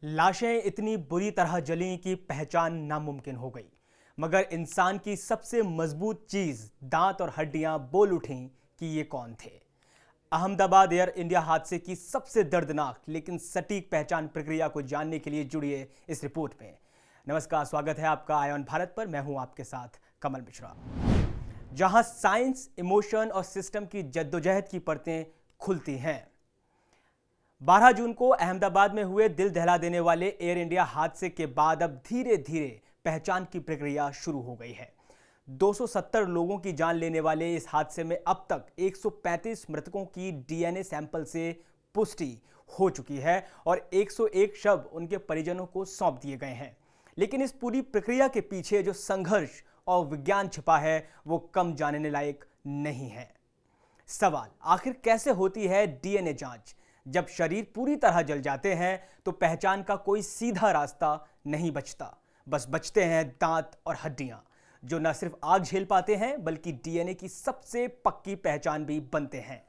लाशें इतनी बुरी तरह जलीं कि पहचान नामुमकिन हो गई, मगर इंसान की सबसे मजबूत चीज दांत और हड्डियां बोल उठीं कि ये कौन थे। अहमदाबाद एयर इंडिया हादसे की सबसे दर्दनाक लेकिन सटीक पहचान प्रक्रिया को जानने के लिए जुड़िए इस रिपोर्ट में। नमस्कार, स्वागत है आपका आयन भारत पर। मैं हूं आपके साथ कमल मिश्रा। जहां साइंस, इमोशन और सिस्टम की जद्दोजहद की परतें खुलती हैं। 12 जून को अहमदाबाद में हुए दिल दहला देने वाले एयर इंडिया हादसे के बाद अब धीरे धीरे पहचान की प्रक्रिया शुरू हो गई है। 270 लोगों की जान लेने वाले इस हादसे में अब तक 135 मृतकों की डीएनए सैंपल से पुष्टि हो चुकी है और 101 शव उनके परिजनों को सौंप दिए गए हैं। लेकिन इस पूरी प्रक्रिया के पीछे जो संघर्ष और विज्ञान छिपा है वो कम जानने लायक नहीं है। सवाल, आखिर कैसे होती है डीएनए जांच? जब शरीर पूरी तरह जल जाते हैं तो पहचान का कोई सीधा रास्ता नहीं बचता, बस बचते हैं दांत और हड्डियां, जो न सिर्फ आग झेल पाते हैं बल्कि डीएनए की सबसे पक्की पहचान भी बनते हैं।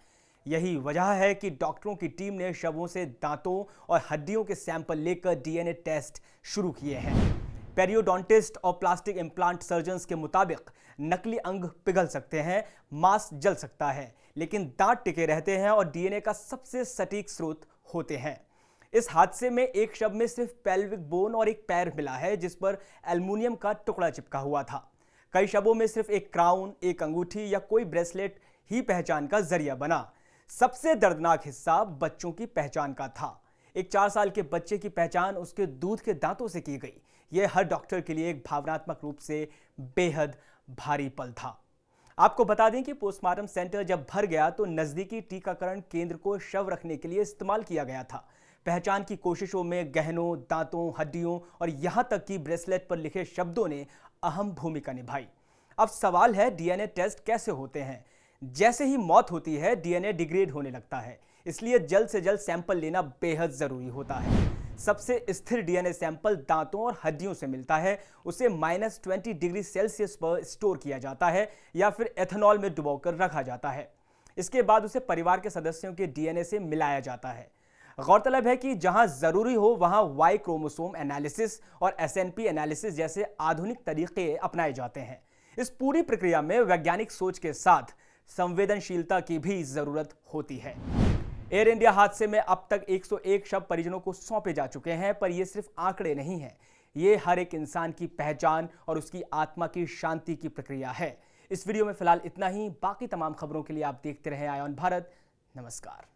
यही वजह है कि डॉक्टरों की टीम ने शवों से दांतों और हड्डियों के सैंपल लेकर डीएनए टेस्ट शुरू किए हैं। पेरियोडोंटिस्ट और प्लास्टिक इम्प्लांट सर्जन्स के मुताबिक नकली अंग पिघल सकते हैं, मांस जल सकता है, लेकिन दांत टिके रहते हैं और डीएनए का सबसे सटीक स्रोत होते हैं। इस हादसे में एक शव में सिर्फ पेल्विक बोन और एक पैर मिला है जिस पर एल्युमिनियम का टुकड़ा चिपका हुआ था। कई शवों में सिर्फ एक क्राउन, एक अंगूठी या कोई ब्रेसलेट ही पहचान का जरिया बना। सबसे दर्दनाक हिस्सा बच्चों की पहचान का था। एक 4 साल के बच्चे की पहचान उसके दूध के दांतों से की गई। यह हर डॉक्टर के लिए एक भावनात्मक रूप से बेहद भारी पल था। आपको बता दें कि पोस्टमार्टम सेंटर जब भर गया तो नजदीकी टीकाकरण केंद्र को शव रखने के लिए इस्तेमाल किया गया था। पहचान की कोशिशों में गहनों, दांतों, हड्डियों और यहां तक कि ब्रेसलेट पर लिखे शब्दों ने अहम भूमिका निभाई। अब सवाल है, डीएनए टेस्ट कैसे होते हैं? जैसे ही मौत होती है डीएनए डिग्रेड होने लगता है, इसलिए जल्द से जल्द सैंपल लेना बेहद जरूरी होता है। सबसे स्थिर डीएनए सैंपल दांतों और हड्डियों से मिलता है। उसे -20 डिग्री सेल्सियस पर स्टोर किया जाता है या फिर एथेनॉल में डुबोकर रखा जाता है। इसके बाद उसे परिवार के सदस्यों के डीएनए से मिलाया जाता है। गौरतलब है कि जहां जरूरी हो वहां वाई क्रोमोसोम एनालिसिस और एसएनपी एनालिसिस जैसे आधुनिक तरीके अपनाए जाते हैं। इस पूरी प्रक्रिया में वैज्ञानिक सोच के साथ संवेदनशीलता की भी जरूरत होती है। एयर इंडिया हादसे में अब तक 101 शव परिजनों को सौंपे जा चुके हैं, पर यह सिर्फ आंकड़े नहीं हैं। ये हर एक इंसान की पहचान और उसकी आत्मा की शांति की प्रक्रिया है। इस वीडियो में फिलहाल इतना ही। बाकी तमाम खबरों के लिए आप देखते रहें आयन भारत। नमस्कार।